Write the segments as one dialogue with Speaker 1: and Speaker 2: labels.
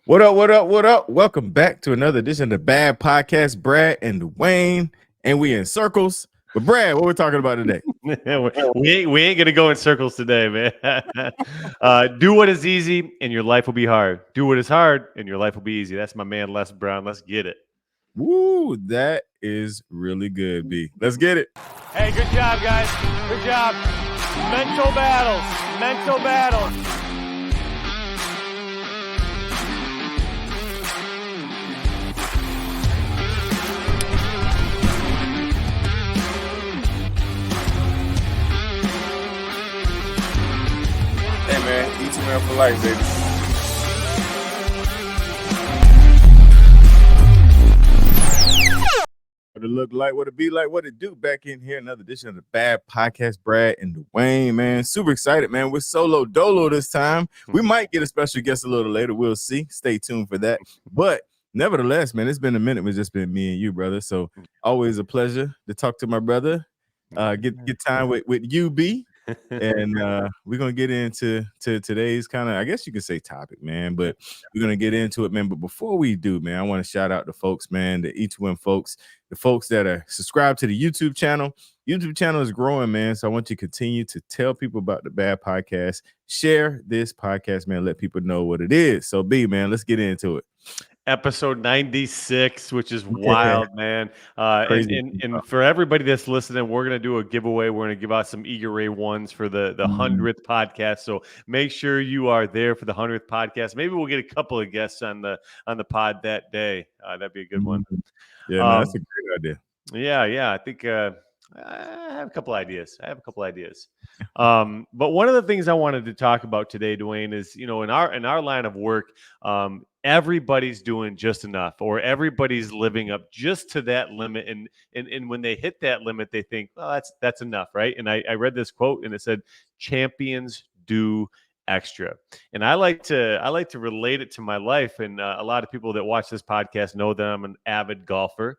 Speaker 1: What up? What up? What up? Welcome back to another edition of the Bad Podcast. Brad and Dawain, and we in circles. But Brad, what we're talking about today?
Speaker 2: we ain't gonna go in circles today, man. Do what is easy, and your life will be hard. Do what is hard, and your life will be easy. That's my man, Les Brown. Let's get it.
Speaker 1: Woo, that is really good, B. Let's get it.
Speaker 2: Hey, good job, guys. Good job. Mental battles. Mental battles.
Speaker 1: Hey man, eat man for life, baby. What it look like, what it be like, what it do. Back in here, another edition of the Bad Podcast. Brad and Dawain, man, super excited, man. We're solo dolo this time. We might get a special guest a little later. We'll see. Stay tuned for that. But nevertheless, man, it's been a minute. It's just been me and you, brother. So always a pleasure to talk to my brother. Get time with UB. And we're gonna get into today's kind of, I guess you could say, topic, man. But we're gonna get into it, man. But before we do, man, I want to shout out the folks, man, the each one folks, the folks that are subscribed to the YouTube channel. YouTube channel is growing, man. So I want you to continue to tell people about the Bad Podcast. Share this podcast, man. Let people know what it is. So B, man, let's get into it.
Speaker 2: Episode 96, which is wild, man. And for everybody that's listening, we're going to do a giveaway. We're going to give out some Eager Ray ones for the 100th podcast. So make sure you are there for the 100th podcast. Maybe we'll get a couple of guests on the pod that day. That'd be a good one.
Speaker 1: Yeah, no, that's a great idea.
Speaker 2: Yeah. I think I have a couple ideas. But one of the things I wanted to talk about today, Dawain, is, in our line of work, everybody's doing just enough, or everybody's living up just to that limit. And when they hit that limit, they think, oh, that's enough, right? And I read this quote, and it said, "Champions do extra." And I like to relate it to my life. And a lot of people that watch this podcast know that I'm an avid golfer.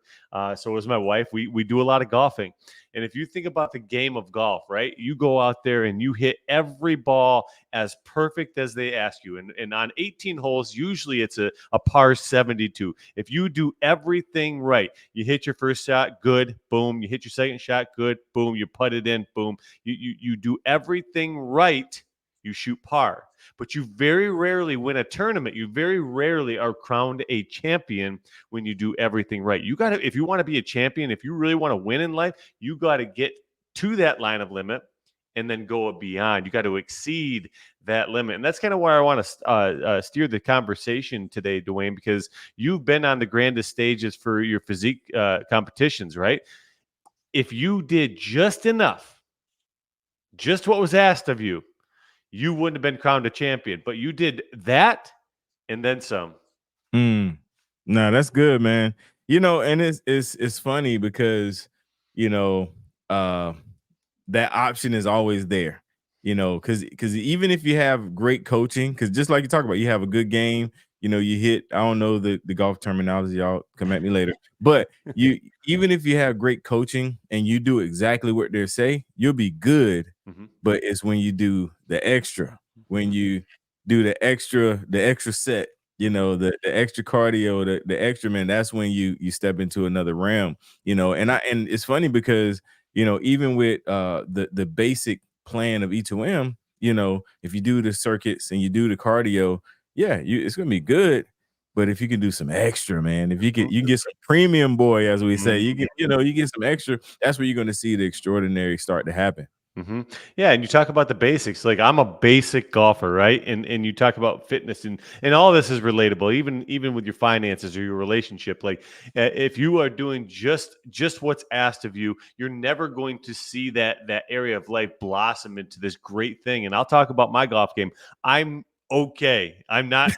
Speaker 2: So is my wife. We do a lot of golfing. And if you think about the game of golf, right, you go out there and you hit every ball as perfect as they ask you. And on 18 holes, usually it's a par 72. If you do everything right, you hit your first shot, good, boom. You hit your second shot, good, boom. You put it in, boom. You do everything right, you shoot par. But you very rarely win a tournament. You very rarely are crowned a champion when you do everything right. You got to, if you want to be a champion, if you really want to win in life, you got to get to that line of limit and then go beyond. You got to exceed that limit. And that's kind of where I want to steer the conversation today, Dawain, because you've been on the grandest stages for your physique competitions, right? If you did just enough, just what was asked of you, you wouldn't have been crowned a champion, but you did that and then some.
Speaker 1: No, that's good, man. And it's funny because, that option is always there, because even if you have great coaching, because just like you talk about, you have a good game, you hit, I don't know the golf terminology, y'all come at me later, but even if you have great coaching and you do exactly what they say, you'll be good. But it's when you do the extra, when you do the extra set, the extra cardio, the extra, man, that's when you step into another realm, and it's funny because, even with the basic plan of E2M, if you do the circuits and you do the cardio, it's gonna be good. But if you can do some extra, man, if you can get some premium, boy, as we say, you get some extra, that's where you're gonna see the extraordinary start to happen.
Speaker 2: Yeah, and you talk about the basics. Like, I'm a basic golfer, right? And you talk about fitness, and all this is relatable, even with your finances or your relationship. Like, if you are doing just what's asked of you, you're never going to see that area of life blossom into this great thing. And I'll talk about my golf game. I'm okay. I'm not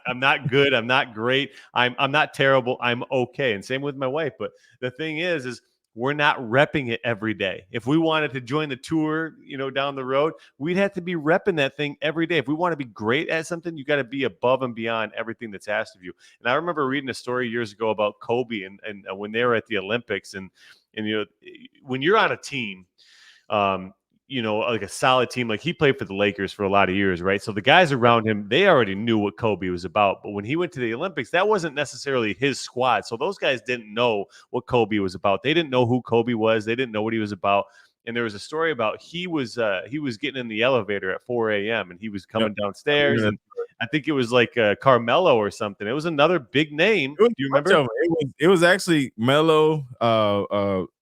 Speaker 2: good. I'm not great. I'm not terrible. I'm okay. And same with my wife. But the thing is we're not repping it every day. If we wanted to join the tour, down the road, we'd have to be repping that thing every day. If we want to be great at something, you got to be above and beyond everything that's asked of you. And I remember reading a story years ago about Kobe and when they were at the Olympics, and when you're on a team, like a solid team. Like he played for the Lakers for a lot of years, right? So the guys around him, they already knew what Kobe was about. But when he went to the Olympics, that wasn't necessarily his squad. So those guys didn't know what Kobe was about. They didn't know who Kobe was. They didn't know what he was about. And there was a story about he was getting in the elevator at 4 a.m. and he was
Speaker 1: Yep.
Speaker 2: coming downstairs, and I think it was like Carmelo or something. It was another big name.
Speaker 1: It was
Speaker 2: Do you
Speaker 1: a bunch
Speaker 2: remember?
Speaker 1: of 'em. It was actually Melo,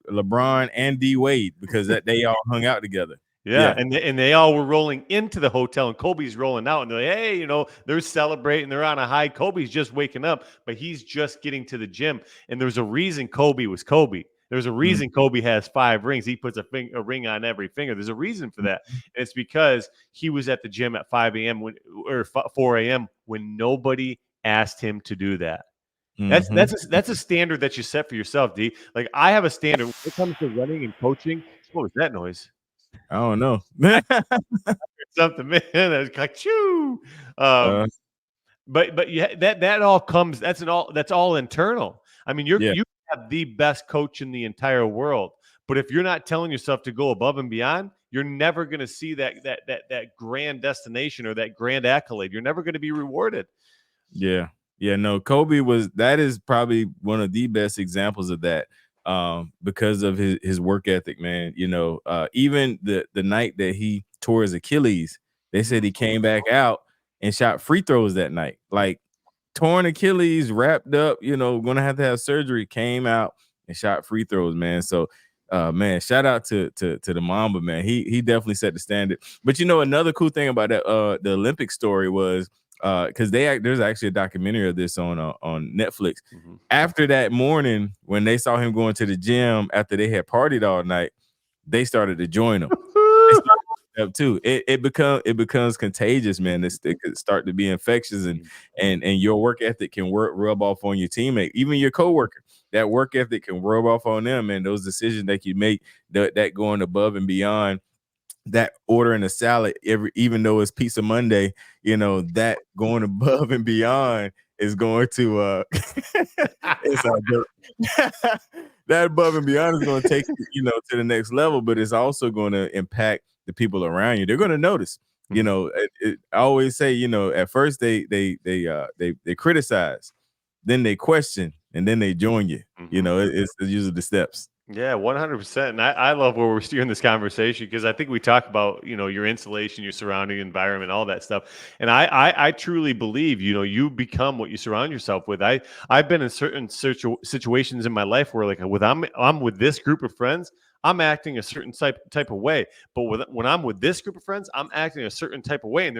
Speaker 1: LeBron, and D Wade, because that they all hung out together.
Speaker 2: Yeah,
Speaker 1: Yeah.
Speaker 2: and they all were rolling into the hotel, and Kobe's rolling out, and they're like, hey, they're celebrating, they're on a high. Kobe's just waking up, but he's just getting to the gym, and there's a reason Kobe was Kobe. There's a
Speaker 1: Mhm.
Speaker 2: reason Kobe has 5 rings. He puts a ring on every finger. There's a reason for that, and it's because he was at the gym at 5 a.m. or 4 a.m. when nobody asked him to do that.
Speaker 1: Mhm.
Speaker 2: That's a standard that you set for yourself, D. Like I have a standard when it comes to running and coaching. What was that noise?
Speaker 1: I don't know.
Speaker 2: Something, man. That's like choo. Um,
Speaker 1: uh,
Speaker 2: but yeah, that's all internal. I mean,
Speaker 1: yeah,
Speaker 2: you have the best coach in the entire world, but if you're not telling yourself to go above and beyond, you're never going to see that grand destination or that grand accolade. You're never going to be rewarded.
Speaker 1: yeah, yeah. No, that is probably one of the best examples of that, because of his work ethic, man. Even the night that he tore his Achilles, they said he came back out and shot free throws that night. Like, torn Achilles, wrapped up, gonna have to have surgery, came out and shot free throws, man. So, man, shout out to the Mamba, man. He definitely set the standard. But another cool thing about that, the Olympic story was, because there's actually a documentary of this on Netflix.
Speaker 2: Mhm.
Speaker 1: After that morning, when they saw him going to the gym after they had partied all night, they started to join him. They started up too. It becomes contagious, man. It could start to be infectious, and your work ethic can rub off on your teammate, even your coworker. That work ethic can rub off on them, and those decisions that you make, that going above and beyond, that ordering a salad even though it's Pizza Monday, that going above and beyond is going to it's a that above and beyond is going to take you, to the next level, but it's also going to impact the people around you. They're going to notice.
Speaker 2: Mhm.
Speaker 1: I always say, at first they criticize, then they question, and then they join you.
Speaker 2: Mhm.
Speaker 1: It's usually the steps.
Speaker 2: Yeah, 100%. And I love where we're steering this conversation because I think we talk about, your insulation, your surrounding environment, all that stuff. And I truly believe, you become what you surround yourself with. I've been in certain situations in my life where, like, I'm with this group of friends, I'm acting a certain type of way. But when I'm with this group of friends, I'm acting a certain type of way, and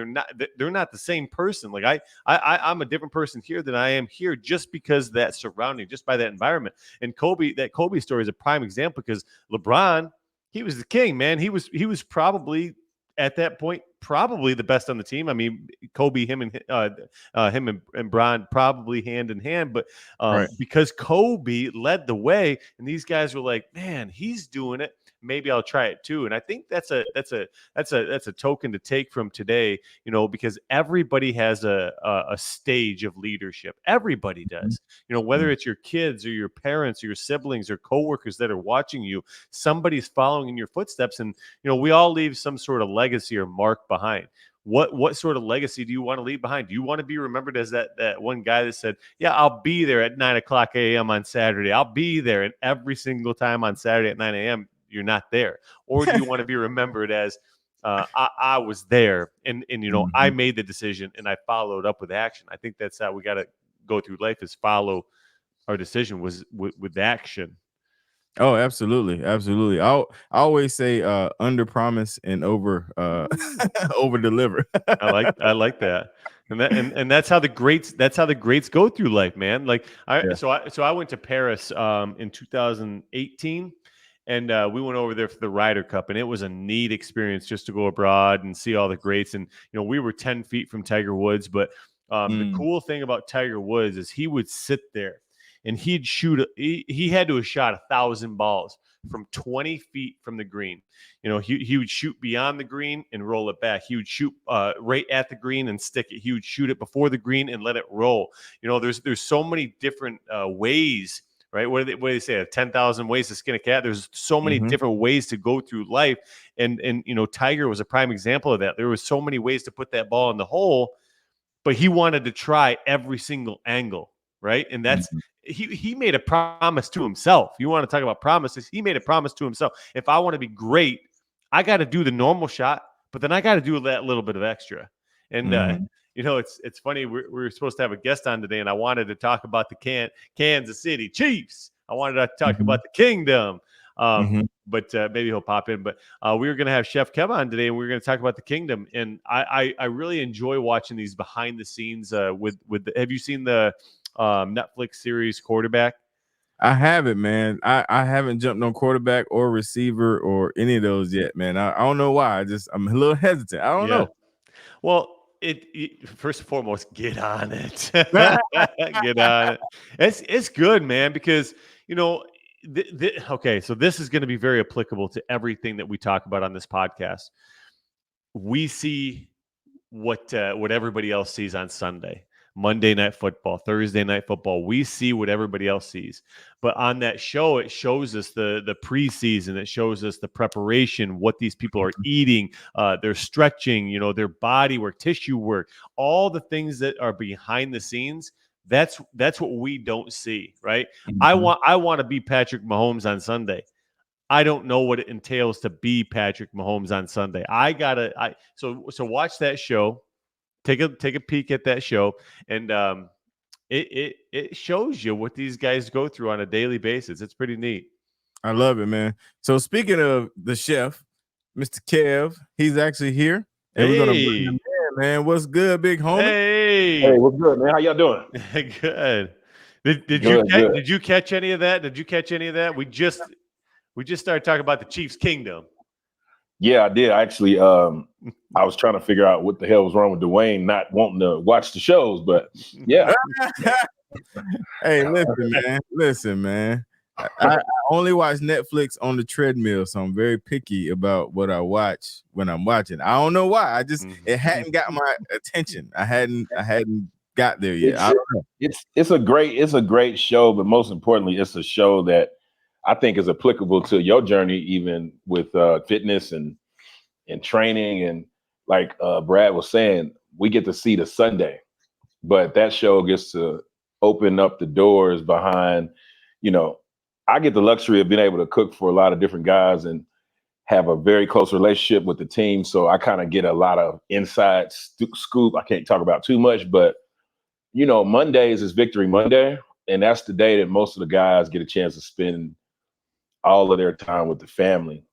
Speaker 2: they're not the same person. Like I'm a different person here than I am here just because of that surrounding, just by that environment. And that Kobe story is a prime example because LeBron, he was the king, man. He was probably at that point probably the best on the team. I mean, Kobe, him and Bron probably hand in hand, but
Speaker 1: Right.
Speaker 2: because Kobe led the way, and these guys were like, man, he's doing it. Maybe I'll try it too. And I think that's a token to take from today, because everybody has a stage of leadership. Everybody does. Whether
Speaker 1: Mhm.
Speaker 2: it's your kids or your parents or your siblings or coworkers that are watching you, somebody's following in your footsteps. And, we all leave some sort of legacy or mark behind. What sort of legacy do you want to leave behind? Do you want to be remembered as that one guy that said, yeah, I'll be there at 9 o'clock a.m. on Saturday. I'll be there. And every single time on Saturday at 9 a.m., you're not there? Or do you want to be remembered as, I was there, and I
Speaker 1: Mhm.
Speaker 2: made the decision and I followed up with action? I think that's how we got to go through life, is follow our decision was with action.
Speaker 1: Oh, absolutely, absolutely. I always say, under promise and over
Speaker 2: Ooh.
Speaker 1: over deliver.
Speaker 2: I like that. And that's how the greats go through life, man. Like
Speaker 1: Yeah.
Speaker 2: I went to Paris in 2018, and we went over there for the Ryder Cup, and it was a neat experience just to go abroad and see all the greats. And we were 10 feet from Tiger Woods, but the
Speaker 1: Mm.
Speaker 2: cool thing about Tiger Woods is he would sit there and he'd shoot. He had to have shot 1,000 balls from 20 feet from the green. He would shoot beyond the green and roll it back. He would shoot right at the green and stick it. He would shoot it before the green and let it roll. There's so many different ways right? What do they say? 10,000 ways to skin a cat. There's so many
Speaker 1: Mhm.
Speaker 2: different ways to go through life. And Tiger was a prime example of that. There was so many ways to put that ball in the hole, but he wanted to try every single angle, right? And that's
Speaker 1: Mhm.
Speaker 2: he made a promise to himself. You want to talk about promises? He made a promise to himself. If I want to be great, I got to do the normal shot, but then I got to do that little bit of extra. And
Speaker 1: Mhm.
Speaker 2: it's funny. We were supposed to have a guest on today, and I wanted to talk about the Kansas City Chiefs. I wanted to talk
Speaker 1: Mhm.
Speaker 2: about the Kingdom.
Speaker 1: Mhm.
Speaker 2: But maybe he'll pop in. But we were going to have Chef Kev on today, and we were going to talk about the Kingdom. And I really enjoy watching these behind the scenes. Have you seen the Netflix series Quarterback?
Speaker 1: I haven't, man. I haven't jumped on quarterback or receiver or any of those yet, man. I don't know why. I'm a little hesitant. I don't
Speaker 2: Yeah.
Speaker 1: know.
Speaker 2: Well, first and foremost, get on it. Get on it. It's good, man, because you know. Okay, so this is going to be very applicable to everything that we talk about on this podcast. We see what everybody else sees on Sunday. Monday night football, Thursday night football. We see what everybody else sees. But on that show, it shows us the preseason. It shows us the preparation, what these people are eating, their stretching, their body work, tissue work, all the things that are behind the scenes. That's what we don't see, right?
Speaker 1: Mhm.
Speaker 2: I want to be Patrick Mahomes on Sunday. I don't know what it entails to be Patrick Mahomes on Sunday. So watch that show. Take a peek at that show, and it shows you what these guys go through on a daily basis. It's pretty neat.
Speaker 1: I love it, man. So speaking of the chef, Mr. Kev, he's actually here, and we're gonna bring him
Speaker 2: Hey,
Speaker 1: in, man. What's good, big homie?
Speaker 3: Hey,
Speaker 2: hey,
Speaker 3: what's good, man? How y'all doing?
Speaker 2: good. Did you
Speaker 3: Good, good.
Speaker 2: did you catch any of that? Did you catch any of that? We just started talking about the Chiefs' kingdom.
Speaker 3: Yeah, I did actually. I was trying to figure out what the hell was wrong with Dwayne not wanting to watch the shows, but yeah,
Speaker 1: Hey, listen, man. I only watch Netflix on the treadmill, so I'm very picky about what I watch when I'm watching. I don't know why. It hadn't got my attention. I hadn't got there yet.
Speaker 3: it's
Speaker 1: I don't know.
Speaker 3: it's a great show, but most importantly, it's a show that I think is applicable to your journey, even with fitness and training, and like Brad was saying, we get to see the Sunday, but that show gets to open up the doors behind, you know, I get the luxury of being able to cook for a lot of different guys and have a very close relationship with the team. So I kind of get a lot of inside scoop. I can't talk about too much, but Mondays is Victory Monday. And that's the day that most of the guys get a chance to spend all of their time with the family.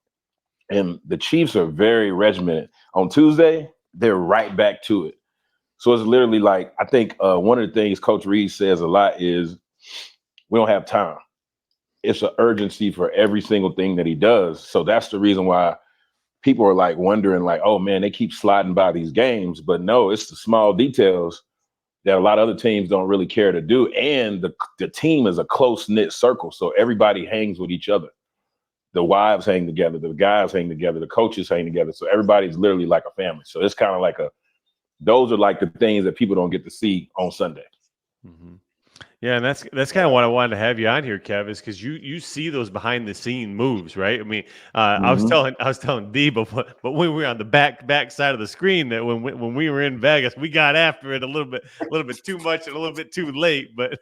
Speaker 3: And the Chiefs are very regimented. On Tuesday, they're right back to it. So it's literally like, I think one of the things Coach Reed says a lot is we don't have time. It's an urgency for every single thing that he does. So that's the reason why people are like wondering, like, oh man, they keep sliding by these games. But no, it's the small details that a lot of other teams don't really care to do. And the team is a close knit circle. So everybody hangs with each other. The wives hang together, the guys hang together, the coaches hang together. So everybody's literally like a family. So it's kind of like those are like the things that people don't get to see on Sunday.
Speaker 2: Mhm. Yeah, and that's kind of what I wanted to have you on here, Kev, is because you see those behind the scene moves, right? I mean,
Speaker 3: Mm-hmm.
Speaker 2: I was telling Dee, but when we were on the back side of the screen, that when we were in Vegas, we got after it a little bit too much and a little bit too late. But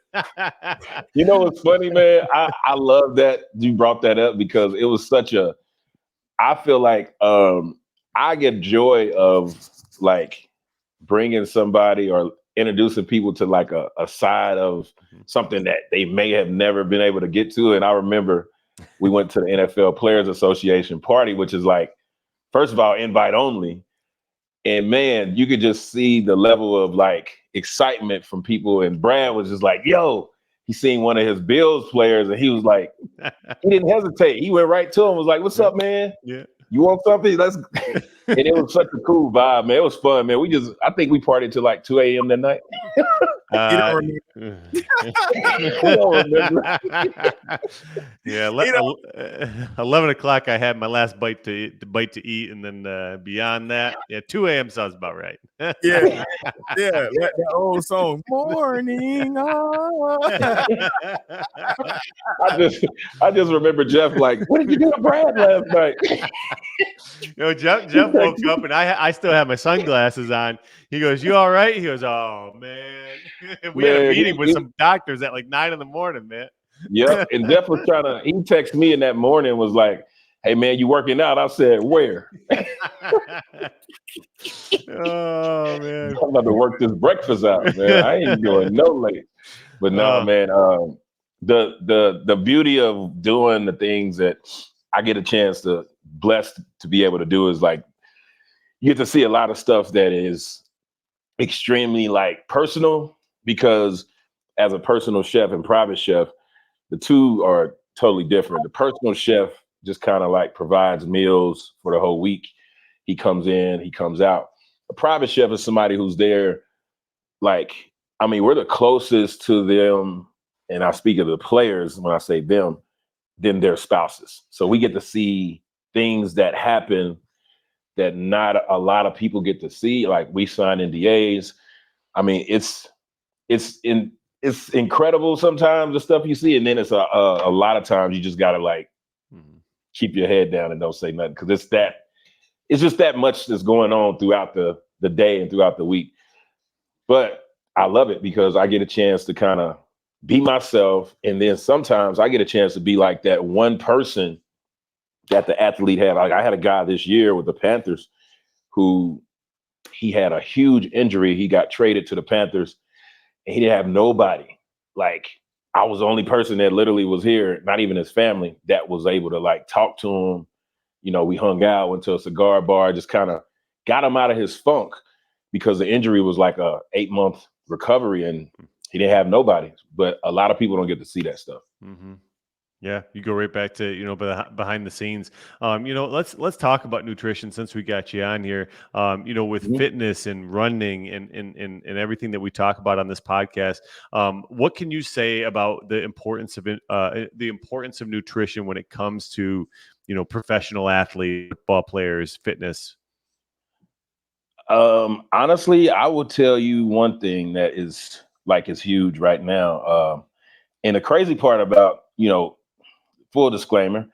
Speaker 3: You know what's funny, man? I love that you brought that up because it was such a. I feel like I get joy of like bringing somebody or introducing people to like a side of something that they may have never been able to get to. And I remember we went to the NFL Players Association party, which is like, first of all, invite only. And man, you could just see the level of like excitement from people. And Brad was just like, yo, he seen one of his Bills players and he was like, he didn't hesitate. He went right to him, was like, what's up, man?
Speaker 2: yeah,
Speaker 3: You want something? Let's And it was such a cool vibe, man. It was fun, man. I think we partied till like 2 a.m. that night.
Speaker 1: You don't remember.
Speaker 3: I don't remember.
Speaker 2: Yeah,
Speaker 1: You know,
Speaker 2: 11 o'clock. I had my last bite to eat, and then beyond that, 2 a.m. sounds about right.
Speaker 1: yeah, that old song, "Morning."
Speaker 3: I just remember Jeff like, what did you do to Brad last night?
Speaker 2: Jeff woke up, and I still have my sunglasses on. He goes, "You all right?" He goes, "Oh man, we had a
Speaker 3: Man,
Speaker 2: meeting with some doctors at like 9 in the morning, man."
Speaker 3: Yep. And Jeff was he texted me in that morning, was like, hey man, you working out? I said, where?
Speaker 2: Oh man.
Speaker 3: I'm about to work this breakfast out, man. I ain't doing no late. But no, man, the beauty of doing the things that I get a chance to blessed to be able to do is like you get to see a lot of stuff that is extremely like personal, because as a personal chef and private chef, the two are totally different. The personal chef just kind of like provides meals for the whole week. He comes in, he comes out. A private chef is somebody who's there. Like, I mean, we're the closest to them, and I speak of the players when I say them, than their spouses. So we get to see things that happen that not a lot of people get to see. Like, we sign NDAs. I mean, it's incredible sometimes, the stuff you see, and then it's a lot of times you just gotta like keep your head down and don't say nothing, because it's just that much that's going on throughout the day and throughout the week. But I love it because I get a chance to kind of be myself, and then sometimes I get a chance to be like that one person that the athlete had. Like, I had a guy this year with the Panthers who he had a huge injury. He got traded to the Panthers, and he didn't have nobody. Like, I was the only person that literally was here, not even his family, that was able to like talk to him. You know, we hung out, went to a cigar bar, just kind of got him out of his funk, because the injury was like a 8-month recovery and he didn't have nobody. But a lot of people don't get to see that stuff.
Speaker 2: Mm-hmm. Yeah, you go right back to behind the scenes. Let's talk about nutrition since we got you on here. With fitness and running and everything that we talk about on this podcast. What can you say about the importance of nutrition when it comes to professional athletes, football players, fitness?
Speaker 3: Honestly, I will tell you one thing that is huge right now. And the crazy part about full disclaimer,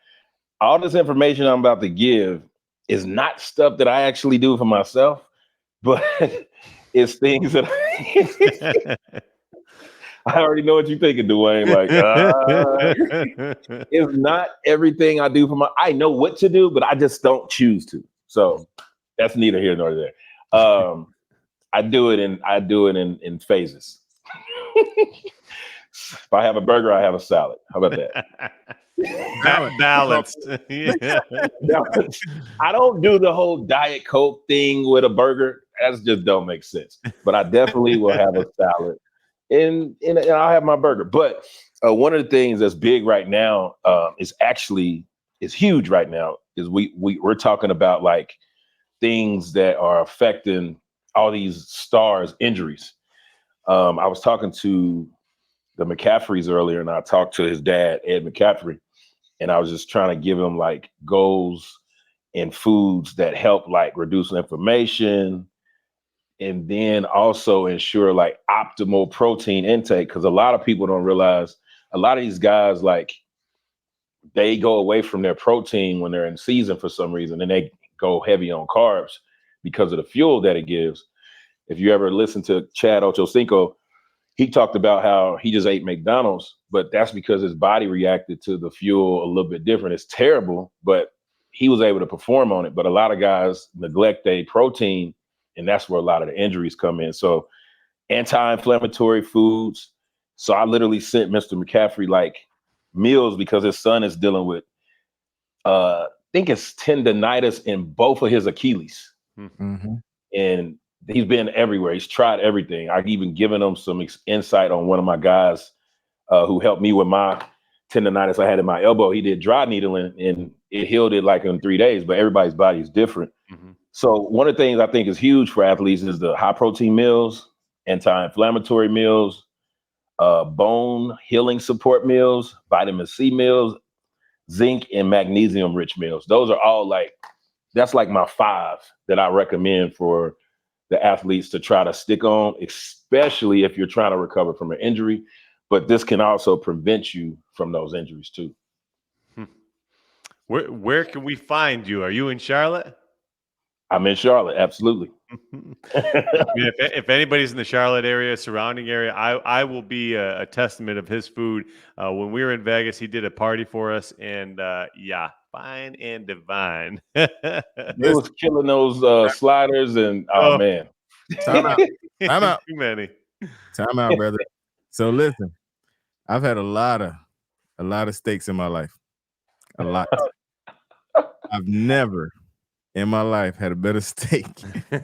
Speaker 3: all this information I'm about to give is not stuff that I actually do for myself, but it's things that I already know what you're thinking, Dawain. Like, it's not everything I do I know what to do, but I just don't choose to. So that's neither here nor there. I do it in phases. If I have a burger, I have a salad. How about that?
Speaker 2: Balance.
Speaker 3: I don't do the whole Diet Coke thing with a burger. That just don't make sense. But I definitely will have a salad, and I'll have my burger. But one of the things that's big right now is huge right now is we're talking about like things that are affecting all these stars' injuries. I was talking to the McCaffreys earlier, and I talked to his dad, Ed McCaffrey, and I was just trying to give him like goals and foods that help like reduce inflammation, and then also ensure like optimal protein intake. Because a lot of people don't realize a lot of these guys, like, they go away from their protein when they're in season for some reason, and they go heavy on carbs because of the fuel that it gives. If you ever listen to Chad Ochocinco, he talked about how he just ate McDonald's, but that's because his body reacted to the fuel a little bit different. It's terrible, but he was able to perform on it. But a lot of guys neglect their protein, and that's where a lot of the injuries come in. So anti-inflammatory foods. So I literally sent Mr. McCaffrey like meals because his son is dealing with, I think it's tendonitis in both of his Achilles.
Speaker 1: Mm-hmm.
Speaker 3: And he's been everywhere. He's tried everything. I've even given him some insight on one of my guys who helped me with my tendonitis I had in my elbow. He did dry needling and it healed it like in 3 days, but everybody's body is different.
Speaker 2: Mm-hmm.
Speaker 3: So one of the things I think is huge for athletes is the high protein meals, anti-inflammatory meals, bone healing support meals, vitamin C meals, zinc and magnesium rich meals. Those are all that's like my 5 that I recommend for the athletes to try to stick on, especially if you're trying to recover from an injury. But this can also prevent you from those injuries too.
Speaker 2: Where can we find you? Are you in Charlotte?
Speaker 3: I'm in Charlotte, absolutely.
Speaker 2: If anybody's in the Charlotte area, surrounding area, I will be a testament of his food. When we were in Vegas, he did a party for us, and yeah, fine and divine.
Speaker 3: They was killing those sliders, and oh man.
Speaker 1: Time out. Time out.
Speaker 2: Too many.
Speaker 1: Time out, brother. So listen, I've had a lot of steaks in my life. A lot. I've never in my life had a better steak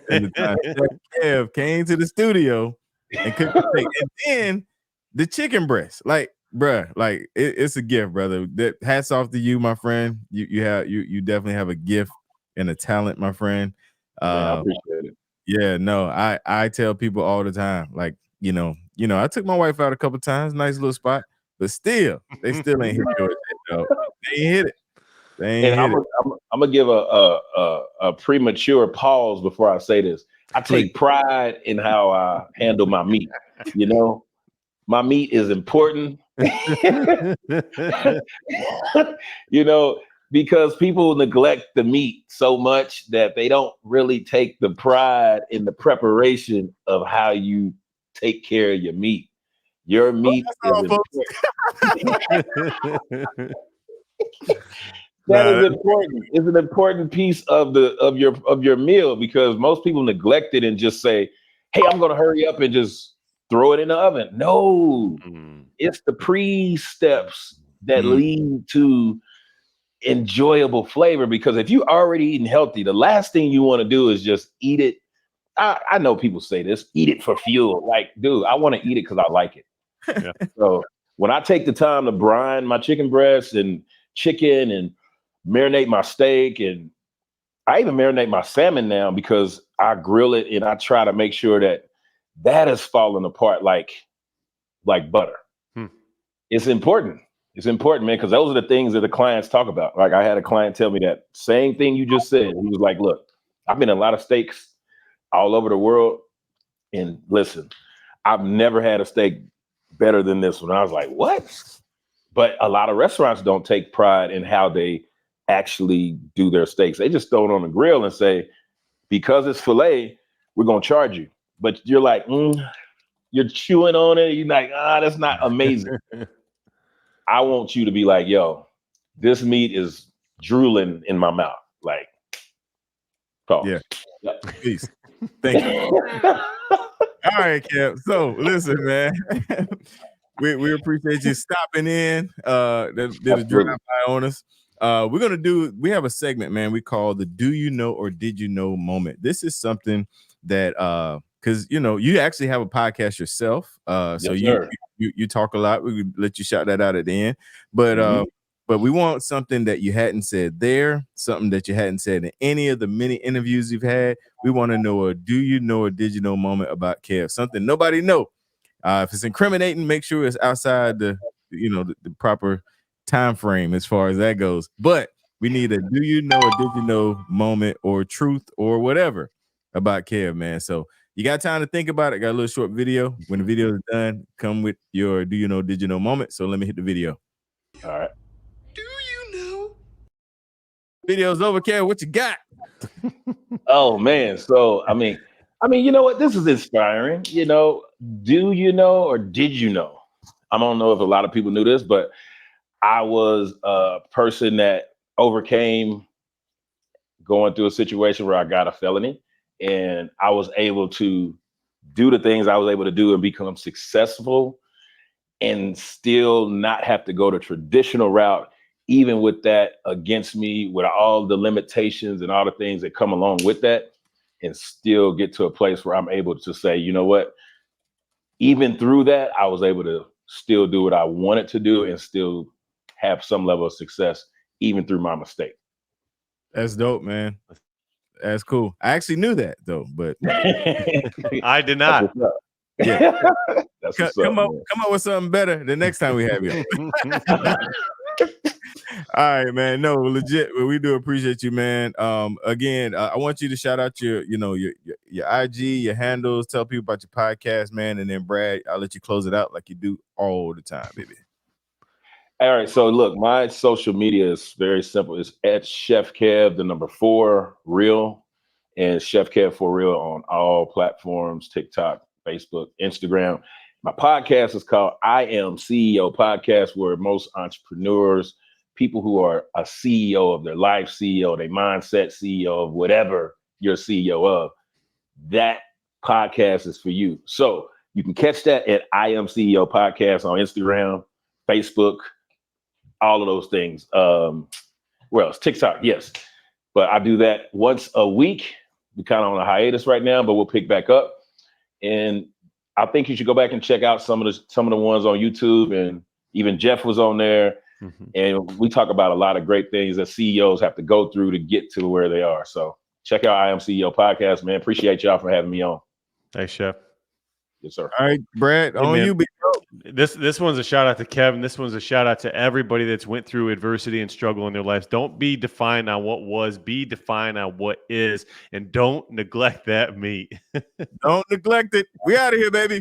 Speaker 1: than the time Chef Kev came to the studio and cooked the steak. And then the chicken breast. Like, bruh, like it's a gift, brother. That hats off to you, my friend. You definitely have a gift and a talent, my friend.
Speaker 3: I appreciate it.
Speaker 1: Yeah, no, I tell people all the time, like, you know, I took my wife out a couple times, nice little spot, but still, they still ain't hit your shit, though. They ain't hit it. They ain't hit it.
Speaker 3: I'm gonna give a premature pause before I say this. I take pride in how I handle my meat. You know, my meat is important. You know, because people neglect the meat so much that they don't really take the pride in the preparation of how you take care of your meat. Your meat is important. That is important. It's an important piece of your meal, because most people neglect it and just say, "Hey, I'm going to hurry up and just throw it in the oven." No, it's the pre-steps that lead to enjoyable flavor. Because if you already eating healthy, the last thing you want to do is just eat it. I know people say this, eat it for fuel. Like, dude, I want to eat it because I like it. Yeah. So when I take the time to brine my chicken breast and chicken and marinate my steak, and I even marinate my salmon now because I grill it and I try to make sure that is falling apart like butter. It's important. It's important, man, because those are the things that the clients talk about. Like, I had a client tell me that same thing you just said. He was like, "Look, I've been in a lot of steaks all over the world, and listen, I've never had a steak better than this one." I was like, "What?" But a lot of restaurants don't take pride in how they actually do their steaks. They just throw it on the grill and say, "Because it's filet, we're gonna charge you." But you're like, you're chewing on it. You're like, that's not amazing. I want you to be like, "Yo, this meat is drooling in my mouth." Like, pause.
Speaker 1: Yeah. Peace. Thank you. All right, Kev. So listen, man. We appreciate you stopping in. Did a drive-by on us. We have a segment, man, we call the "Do You Know or Did You Know" moment. This is something that because you actually have a podcast yourself. So you talk a lot. We would let you shout that out at the end. But we want something that you hadn't said there, something that you hadn't said in any of the many interviews you've had. We want to know a "Do you know or did you know" moment about Kev, something nobody know. If it's incriminating, make sure it's outside the proper time frame as far as that goes. But we need a "Do you know or did you know" moment or truth or whatever about Kev, man. So you got time to think about it. Got a little short video. When the video is done, come with your "Do you know, did you know" moment. So let me hit the video.
Speaker 3: All right.
Speaker 4: Do you know?
Speaker 1: Video's over, Kev. What you got?
Speaker 3: Oh man. So I mean, you know what? This is inspiring. Do you know or did you know? I don't know if a lot of people knew this, but I was a person that overcame going through a situation where I got a felony, and I was able to do the things I was able to do and become successful and still not have to go the traditional route, even with that against me, with all the limitations and all the things that come along with that, and still get to a place where I'm able to say, you know what, even through that, I was able to still do what I wanted to do and still have some level of success, even through my mistake.
Speaker 1: That's dope, man. That's cool. I actually knew that though, but
Speaker 2: I did
Speaker 3: That's
Speaker 2: not.
Speaker 3: what's up.
Speaker 1: yeah.
Speaker 3: That's what's
Speaker 1: come
Speaker 3: up,
Speaker 1: up with something better the next time we have you.
Speaker 3: man.
Speaker 1: All right, man. No, legit. We do appreciate you, man. Again, I want you to shout out your IG, your handles, tell people about your podcast, man. And then Brad, I'll let you close it out like you do all the time, baby.
Speaker 3: All right. So look, my social media is very simple. It's at Chef Kev, the number 4 real, and Chef Kev for real on all platforms, TikTok, Facebook, Instagram. My podcast is called I Am CEO Podcast, where most entrepreneurs, people who are a CEO of their life, CEO, their mindset, CEO of whatever you're CEO of, that podcast is for you. So you can catch that at I Am CEO Podcast on Instagram, Facebook, all of those things. Where else? TikTok, yes. But I do that once a week. We're kind of on a hiatus right now, but we'll pick back up. And I think you should go back and check out some of the ones on YouTube. And even Jeff was on there.
Speaker 2: Mm-hmm.
Speaker 3: And we talk about a lot of great things that CEOs have to go through to get to where they are. So check out I Am CEO Podcast, man. Appreciate y'all for having me on.
Speaker 2: Thanks, Chef.
Speaker 3: Yes, sir.
Speaker 1: All right, Brad, on
Speaker 2: man.
Speaker 1: you, big bro.
Speaker 2: This one's a shout out to Kevin. This one's a shout out to everybody that's went through adversity and struggle in their lives. Don't be defined on what was, be defined on what is, and don't neglect that meat.
Speaker 1: Don't neglect it. We out of here, baby.